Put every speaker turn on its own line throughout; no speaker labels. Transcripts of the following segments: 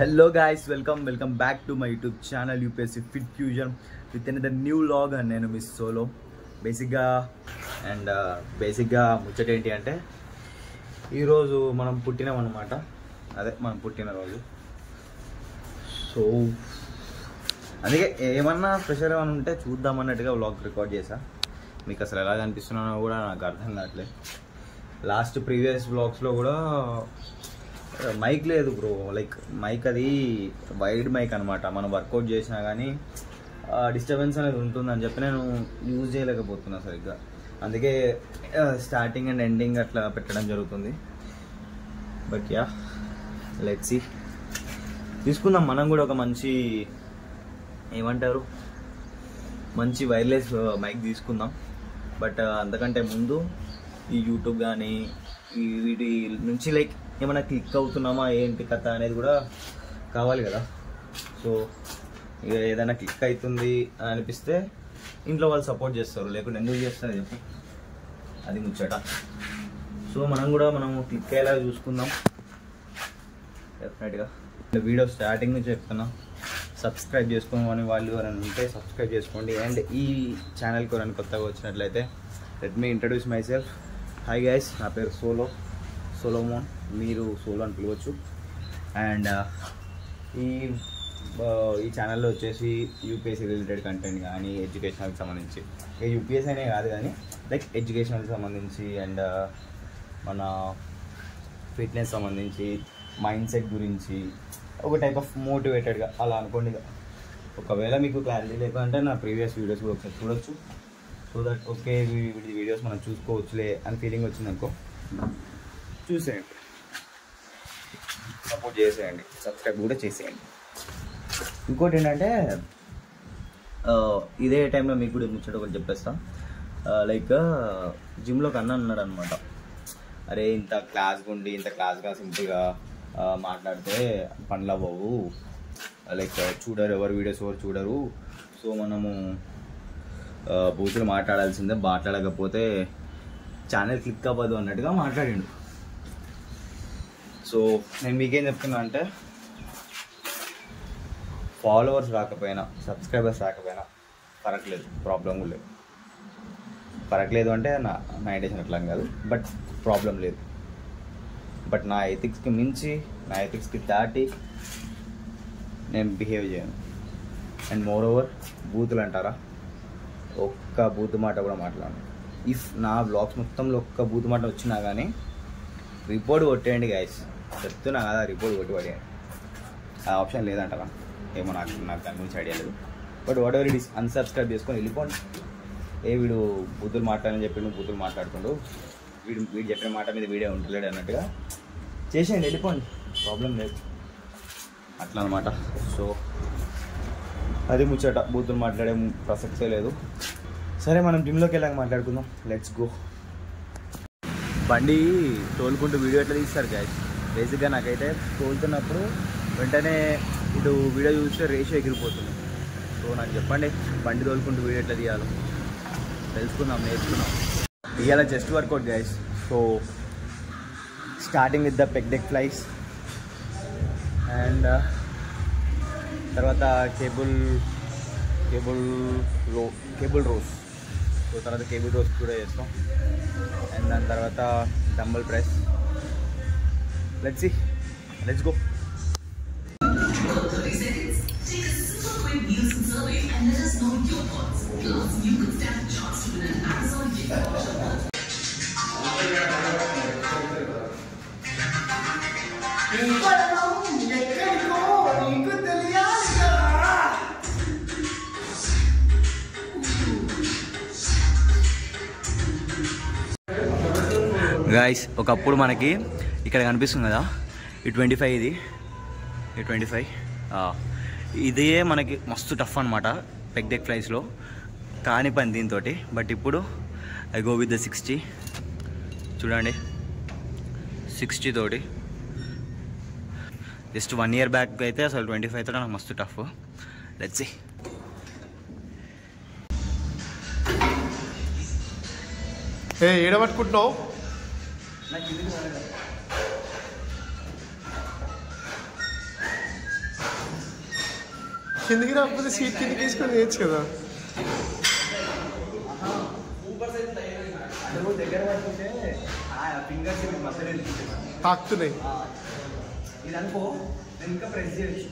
Hello guys, welcome back to my YouTube channel UPSC Fit Fusion with another new vlog and నేను miss solo బేసిక్గా ముచ్చట ఏంటి అంటే ఈరోజు మనం పుట్టినాం అన్నమాట. అదే మనం పుట్టిన రోజు. సో అందుకే ఏమన్నా స్పెషల్ ఏమైనా ఉంటే చూద్దామన్నట్టుగా వ్లాగ్ రికార్డ్ చేసా. మీకు అసలు ఎలా కనిపిస్తున్నానో కూడా నాకు అర్థం కావట్లేదు. లాస్ట్ ప్రీవియస్ వ్లాగ్స్లో కూడా మైక్ లేదు బ్రో, లైక్ మైక్ అది వైడ్ మైక్ అనమాట. మనం వర్కౌట్ చేసినా కానీ డిస్టర్బెన్స్ అనేది ఉంటుందని చెప్పి నేను యూజ్ చేయలేకపోతున్నా సరిగ్గా. అందుకే స్టార్టింగ్ అండ్ ఎండింగ్ అట్లా పెట్టడం జరుగుతుంది. But yeah, let's see. తీసుకుందాం మనం కూడా ఒక మంచి ఏమంటారు మంచి వైర్లెస్ మైక్ తీసుకుందాం. బట్ అంతకంటే ముందు ఈ యూట్యూబ్ కానీ వీటి నుంచి లైక్ ఏమైనా క్లిక్ అవుతున్నామా ఏంటి కథ అనేది కూడా కావాలి కదా. సో ఇక ఏదైనా క్లిక్ అవుతుంది అని అనిపిస్తే ఇంట్లో వాళ్ళు సపోర్ట్ చేస్తారు, లేకుంటే ఎందుకు చేస్తారు చెప్పి, అది ముచ్చట. సో మనం క్లిక్ అయ్యేలా చూసుకుందాం డెఫినెట్గా. వీడియో స్టార్టింగ్ నుంచి చెప్తున్నా, సబ్స్క్రైబ్ చేసుకోమని వాళ్ళు ఎవరైనా ఉంటే సబ్స్క్రైబ్ చేసుకోండి. అండ్ ఈ ఛానల్కి ఎవరైనా కొత్తగా వచ్చినట్లయితే let me introduce my self. Hi guys, నా పేరు సోలోమోన్, మీరు సోలో అని పిలవచ్చు. అండ్ ఈ ఛానల్లో వచ్చేసి యూపీఎస్సీ రిలేటెడ్ కంటెంట్ కానీ ఎడ్యుకేషనల్కి సంబంధించి, యూపీఎస్సీ అనే కాదు కానీ లైక్ ఎడ్యుకేషనల్కి సంబంధించి అండ్ మన ఫిట్నెస్ సంబంధించి, మైండ్ సెట్ గురించి ఒక టైప్ ఆఫ్ మోటివేటెడ్గా అలా అనుకోండి. ఒకవేళ మీకు క్లారిటీ లేకుంటే నా ప్రీవియస్ వీడియోస్ కూడా ఒకసారి చూడొచ్చు. సో దట్ ఓకే వీడి వీడియోస్ మనం చూసుకోవచ్చులే అని ఫీలింగ్ వచ్చిందనుకో, చూసేయండి, సపోర్ట్ చేసేయండి, సబ్స్క్రైబ్ కూడా చేసేయండి. ఇంకోటి ఏంటంటే ఇదే టైంలో మీకు కూడా ముచ్చట ఒకటి చెప్పేస్తా. లైక్ జిమ్లో కన్నా అన్నాడు అనమాట, అరే ఇంత క్లాస్గా సింపుల్గా మాట్లాడితే పనులు అవ్వవు, లైక్ చూడరు, ఎవరు వీడియోస్ ఎవరు చూడరు, సో మనము బూతులు మాట్లాడాల్సిందే, మాట్లాడకపోతే ఛానల్ క్లిక్ అవ్వదు అన్నట్టుగా మాట్లాడిండు. సో నేను మీకేం చెప్తున్నా అంటే, ఫాలోవర్స్ రాకపోయినా సబ్స్క్రైబర్స్ రాకపోయినా పరకలేదు, ప్రాబ్లం కూడా లేదు. పరకలేదు అంటే నా ఇంటెన్షన్ అట్లా కాదు, బట్ ప్రాబ్లం లేదు. బట్ నా ఎథిక్స్కి మించి, నా ఎథిక్స్కి దాటి నేను బిహేవ్ చేయను. అండ్ మోర్ ఓవర్ బూతులు అంటారా, ఒక్క బూతు మాట కూడా మాట్లాడను. ఇఫ్ నా బ్లాగ్స్ మొత్తంలో ఒక్క బూతు మాట వచ్చినా కానీ రిపోర్ట్ కొట్టేయండి గైస్, చెప్తున్నా కదా, రిపోర్ట్ కొట్టి పడేయండి. ఆ ఆప్షన్ లేదంటారా ఏమో, నాకు దాని గురించి ఐడియా లేదు. But what ever it is, unsubscribe చేసుకొని వెళ్ళిపోండి. వీడు బూతులు మాట్లాడని చెప్పి నువ్వు బూతులు మాట్లాడుకుంటూ వీడు చెప్పిన మాట మీద వీడియో ఉంటలేడు అన్నట్టుగా చేసేయండి, వెళ్ళిపోండి, ప్రాబ్లం లేదు. అట్లా అనమాట. సో అది ముచ్చట, బూతులు మాట్లాడే ప్రసక్తే లేదు. సరే మనం జిమ్లోకి వెళ్ళాక మాట్లాడుకుందాం, లెట్స్ గో. బండి తోలుకుంటూ వీడియో ఎట్లా తీస్తారు గాయస్? బేసిక్గా నాకైతే తోలుతున్నప్పుడు వెంటనే ఇటు వీడియో చూస్తే రేషియో ఎగిరిపోతుంది. సో నాకు చెప్పండి, బండి తోలుకుంటూ వీడియో ఎట్లా తీయాలో తెలుసుకుందాం, నేర్చుకుందాం. ఇవాళ chest workout guys. So starting with the peg deck flies and తర్వాత కేబుల్ రోస్. సో తర్వాత కేబుల్ రోస్ కూడా చేస్తాం. అండ్ దాని తర్వాత dumbbell press. Let's go. Guys, ఒకప్పుడు మనకి ఇక్కడ కనిపిస్తుంది కదా ఈ 25, ఈ 25 ఇదే మనకి మస్తు టఫ్ అనమాట పెగ్ డెక్ ఫ్లైస్లో, కాని పని దీంతో. బట్ ఇప్పుడు ఐ గో విత్ ద 60. చూడండి 60 తోటి. జస్ట్ 1 year బ్యాక్ అయితే అసలు 25 తోటి నాకు మస్తు టఫ్. Let's see.
ఏడబట్టుకుంటున్నావు? కిందికి రాకపోతే సీట్ కిందికి వేసుకొని వేయచ్చు కదా.
దగ్గర పడుతుంటే ఫింగర్స్ మధ్యలో
తాకుతున్నాయి.
ఇది అనుకో నేను ఇంకా ప్రెస్ చేయొచ్చు.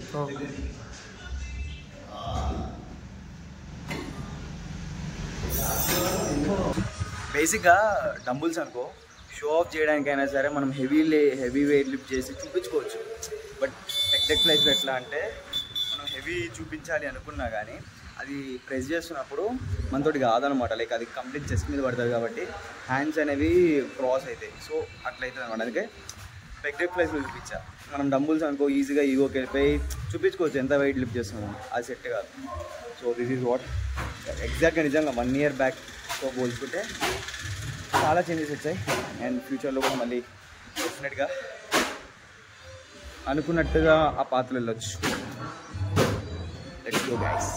బేసిక్గా డంబుల్స్ అనుకో షో ఆఫ్ చేయడానికైనా సరే మనం హెవీ వెయిట్ లిఫ్ట్ చేసి చూపించుకోవచ్చు. బట్ ఎక్సర్సైజ్లో ఎట్లా అంటే మనం హెవీ చూపించాలి అనుకున్నా కానీ అది ప్రెస్ చేస్తున్నప్పుడు మనతోటి కాదనమాట. లైక్ అది కంప్లీట్ చెస్ట్ మీద పడుతుంది కాబట్టి హ్యాండ్స్ అనేవి క్రాస్ అవుతాయి. సో అట్లయితుంది అనమాట. అందుకే ఎక్సర్సైజ్లో చూపించా. మనం డంబుల్స్ అనుకో ఈజీగా ఈగోకి వెళ్ళిపోయి చూపించుకోవచ్చు ఎంత వెయిట్ లిఫ్ట్ చేస్తున్నాం, అది సెట్ కాదు. సో దిస్ ఈజ్ వాట్ ఎగ్జాక్ట్గా నిజంగా 1 year బ్యాక్తో పోల్చుకుంటే చాలా చేంజెస్ వచ్చాయి. అండ్ ఫ్యూచర్లో కూడా మళ్ళీ డెఫినెట్గా అనుకున్నట్టుగా ఆ పాత్రలు వెళ్ళొచ్చు. Let's go guys.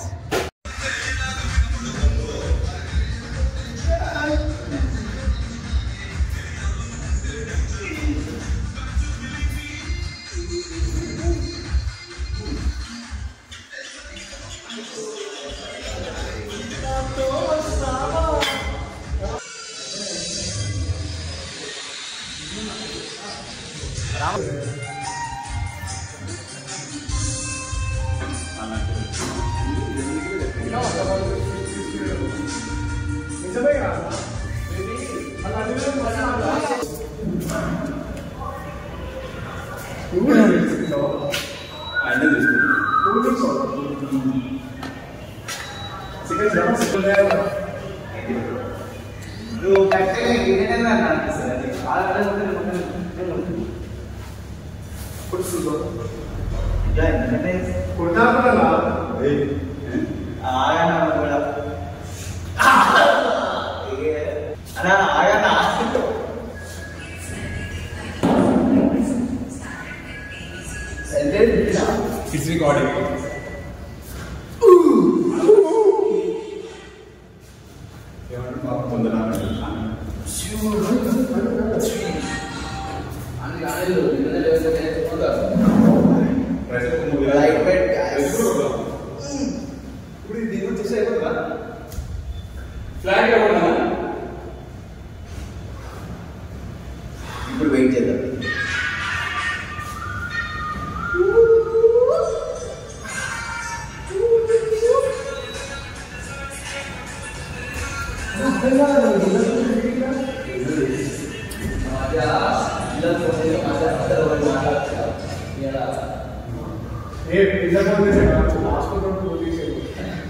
It's recording.
ఇప్పుడు వెయిట్ చేద్దాం.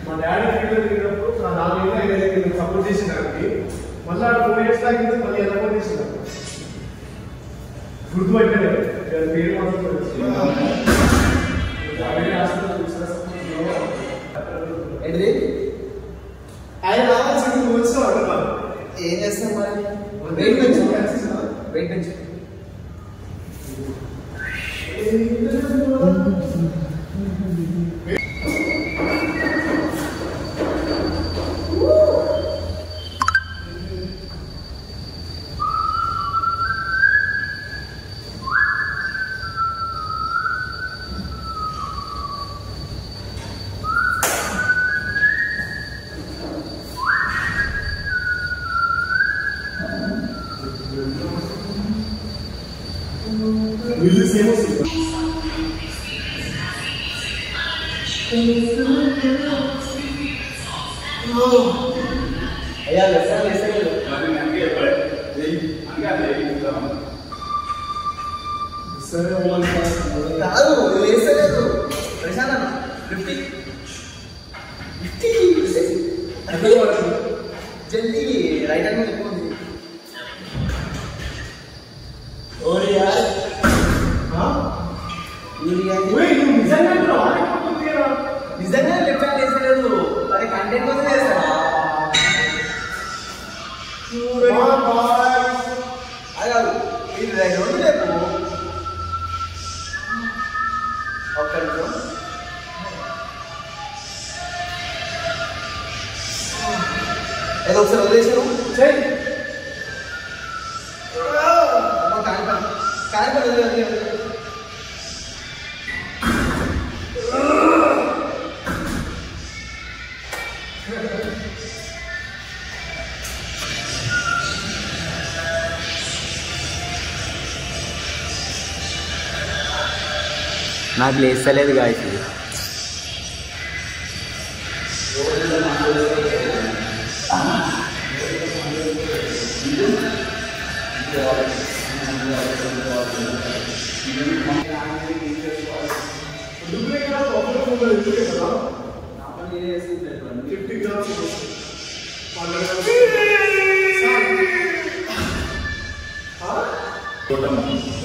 మా డాడీ ఫీల్డ్ తిరిగినప్పుడు నా 4 ఏళ్ళు సపోర్ట్ చేసినానికి మళ్ళీ 4 years దాకా మళ్ళీ ఎలా సపోర్ట్ చేసినారు గుర్తుపట్టారు. పేరు ఆయన రావాల్సింది వచ్చి అడుగుతాను.
ఏం చేస్తాం మరి? వెయిట్ నుంచి जल्दी राइटर में लिखो और यार हाँ ये डिजाइनर लेफ्ट हैंड ऐसे ले लो अरे कंटेंट को तो ऐसा अरे ये राइटर में देखो और कर दो ఏదో ఒకసారి వదిలేసారు నాకు లేస్తలేదు గాయస్ ఇది.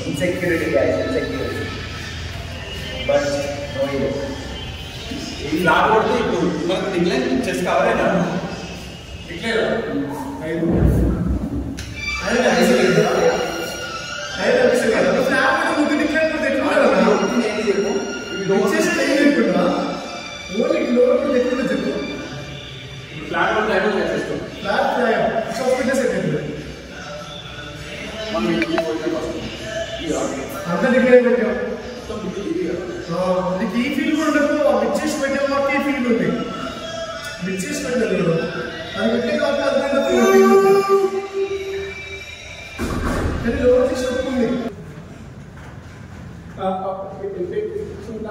Insecurity guys, insecurity. But no ego.
ఈ ఫ్లాట్ కొడితే ఇప్పుడు మనకు డిక్లైన్ చెస్ కావాలేనా?
డిక్లేర్
ఫ్లాట్ కొడితే ఐడల్ చేసేస్తాం. మనం ఇంటికి పోతే
అంతా డిక్లేర్ పెట్టాం. నీకు ఈ ఫీల్ కూడా ఉండదు. మిక్చేసి పెట్టే మాకు ఈ ఫీల్ ఉంది. మిక్చేసి పెట్టలేదు అది పెట్టే కాబట్టి అర్థం కానీ లోపల తీసి ఒప్పుకుంది.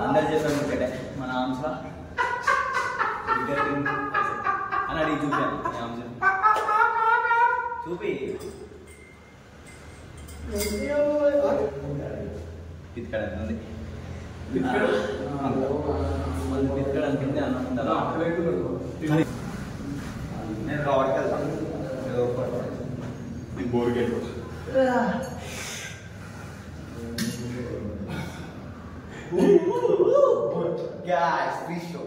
అందరు చేస్తాను ఒకటే మన ఆంస అని అడిగి చూపాను చూపి పిత్కడండి పిత్కడానికి అన్న నేను రావడానికి వెళ్తాను.
బోర్గే
Guys, please show.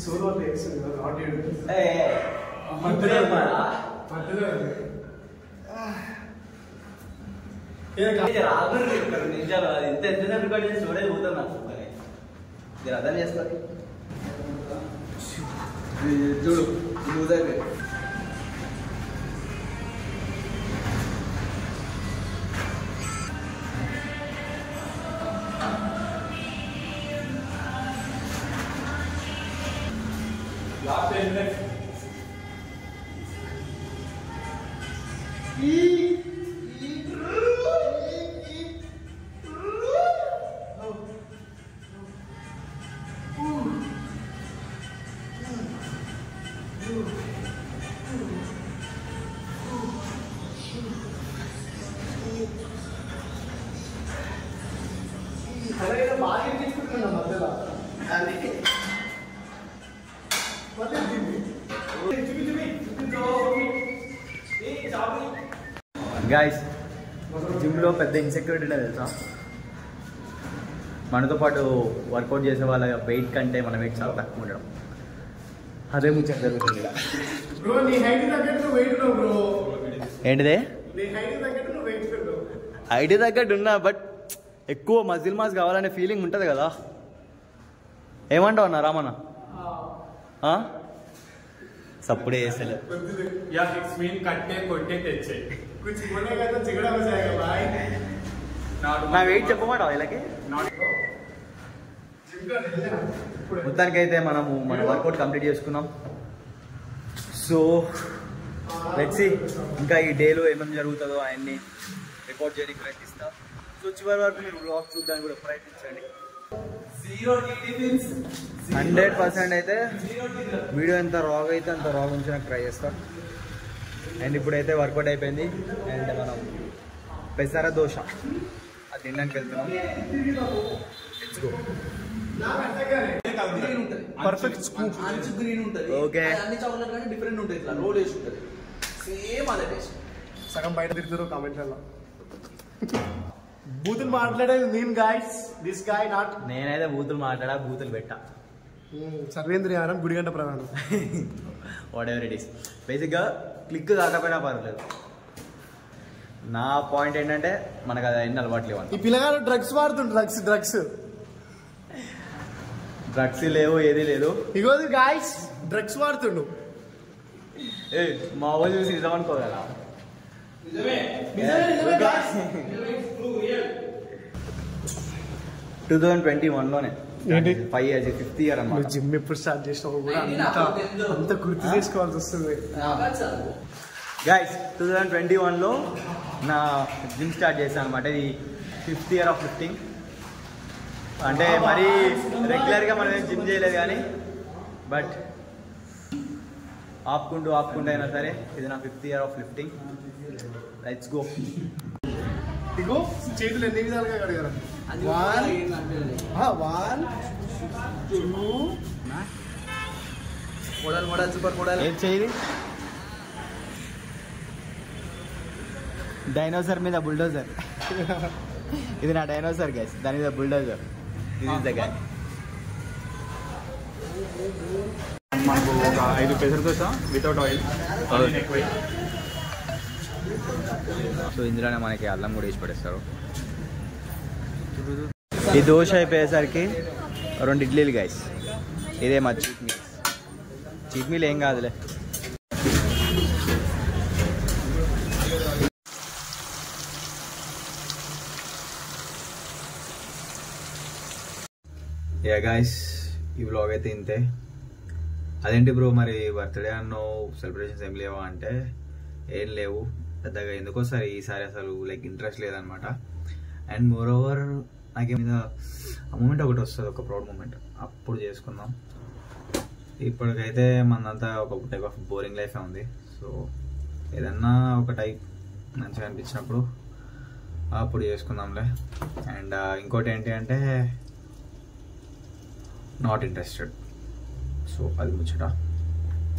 Solo lakes audio
నిజాలు ఎంత ఎంత రికార్డ్ చేసి చూడే పోతాం నాకు మీరు అర్థం చేసుకోండి.
చూడు లూజ్ అయిపోయి లాస్ట్ ఏంటంటే
బాగా తీసుకుంటున్నా మధ్యలో
గాయస్ జిమ్లో పెద్ద ఇన్సెక్యూరిటీ తెలుసా, మనతో పాటు వర్కౌట్ చేసే వాళ్ళ వెయిట్ కంటే మన వెయిట్ చాలా తక్కువ ఉండడం. అదే ముచ్చట జరుగుతుంది.
బ్రో నీ హైట్ తగ్గట్టు వెయిట్ ఉన్నావు బ్రో.
ఏంటిదే
నీ హైట్ తగ్గట్టు నువ్వు వెయిట్ ఉన్నావు.
హైట్ తగ్గట్టు ఉన్నా బట్ ఎక్కువ మజిల్ మాస్ కావాలనే ఫీలింగ్ ఉంటుంది కదా. ఏమంటావు అన్న రామన్న? సప్పుడే వేసలే
या फिक्स मीन कट्टे कोट्टे తెచ్చే
कुछ बोलेगा तो झगड़ा हो जाएगा भाई.
నా వెయిట్ చెప్పమంటావా వీళ్ళకి? మొత్తానికి అయితే మనము మన వర్కౌట్ కంప్లీట్ చేసుకున్నాం. సో లెట్స్ సీ ఇంకా ఈ డేలో ఏమేమి జరుగుతుందో ఆయన్ని రికార్డ్ చేయడానికి ప్రయత్నిస్తా. సో చివరి వరకు మీరు వ్లాగ్ చూడడానికి కూడా ప్రయత్నించండి. 100% అయితే వీడియో ఎంత రాగ్ అయితే అంత రాగ్ ఉంచడానికి ట్రై చేస్తాం. అండ్ ఇప్పుడైతే వర్కౌట్ అయిపోయింది అండ్ మనం పెసర దోశ అది తినడానికి వెళ్తున్నాం. Let's go.
పర్ఫెక్ట్ స్కూప్
అంచు గ్రీన్ ఉంటుంది.
ఓకే
అన్ని చాక్లెట్ కానీ డిఫరెంట్ ఉంటుంది. ఇట్లా రోల్ వేసి ఉంటుంది. సేమ్ అదే టేస్ట్.
సగం బయట తిరుగుతారు కామెంట్లలో. బూతులు మాట్లాడేది నేను గాయస్, దిస్ గాయ్ నాట్.
నేనైతే బూతులు మాట్లాడా, బూతులు పెట్టా.
సర్వేంద్రియారం గుడిగంట ప్రధానం.
What ever it is. బేసిక్గా క్లిక్ కాకపోయినా పర్లేదు. నా పాయింట్ ఏంటంటే మనకు అది ఎన్ని అలవాటు లేవు.
ఈ పిల్లగాడు డ్రగ్స్ వాడుతుండు. డ్రగ్స్
లేవు, ఏది లేదు.
ఇగో గాయ్స్ డ్రగ్స్ వాడుతుండు.
ఏ మా వాళ్ళు చూసి నిజం అనుకోగల. 2021లోనే 5 years 5th year అన్నమాట.
జిమ్ ఎప్పుడు స్టార్ట్ చేసినావు కూడా అంత గుర్తు చేసుకోవాల్సి వస్తుంది.
గైస్ 2021లో నా జిమ్ స్టార్ట్ చేశాను అనమాట. ఇది 5th year of lifting. అంటే మరీ రెగ్యులర్గా మనం ఏం జిమ్ చేయలేదు కానీ బట్ ఆపుకుంటూ అయినా సరే ఇది నా 5th year of lifting. Let's go.
ఇగో చేతులు ఎన్ని విధాలుగా కడిగారు. 1 2
మోడల్ సూపర్ మోడల్.
ఏం చేయాలి? డైనోసార్ మీద బుల్డోజర్. ఇది నా డైనోసార్ గైస్, దాని మీద bulldozer. This is the guy.
మనకు ఒక 5 పెసర్ దోశ వితౌట్ ఆయిల్.
సో ఇందులోనే మనకి అల్లం కూడా వేసి పడేస్తారు. ఈ దోశ అయిపోయేసరికి 2 ఇడ్లీలు గైస్. ఇదే మా చీట్ మీల్ ఏం కాదులే. యా గైస్, ఈ వ్లాగ్ అయితే ఇంతే. అదేంటి బ్రో మరి బర్త్డే అన్నావు, సెలబ్రేషన్స్ ఏం లేవా అంటే ఏం లేవు పెద్దగా. ఎందుకోసారి ఈసారి అసలు లైక్ ఇంట్రెస్ట్ లేదనమాట. అండ్ మోర్ ఓవర్ నాకు మీద ఆ మూమెంట్ ఒకటి వస్తుంది, ఒక ప్రౌడ్ మూమెంట్, అప్పుడు చేసుకుందాం. ఇప్పటికైతే మనదంతా ఒక టైప్ ఆఫ్ బోరింగ్ లైఫే ఉంది. సో ఏదన్నా ఒక టైప్ మంచిగా అనిపించినప్పుడు అప్పుడు చేసుకుందాంలే. అండ్ ఇంకోటి ఏంటి అంటే నాట్ ఇంట్రెస్టెడ్. సో అది ముచ్చట.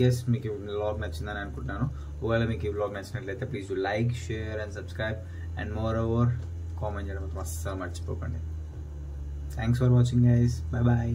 ఎస్, మీకు ఈ వ్లాగ్ నచ్చిందని అనుకుంటున్నాను. ఒకవేళ మీకు ఈ వ్లాగ్ నచ్చినట్లయితే please do like, share and subscribe. And moreover comment చేయడం అస్సలు మర్చిపోకండి. Thanks for watching guys. Bye bye.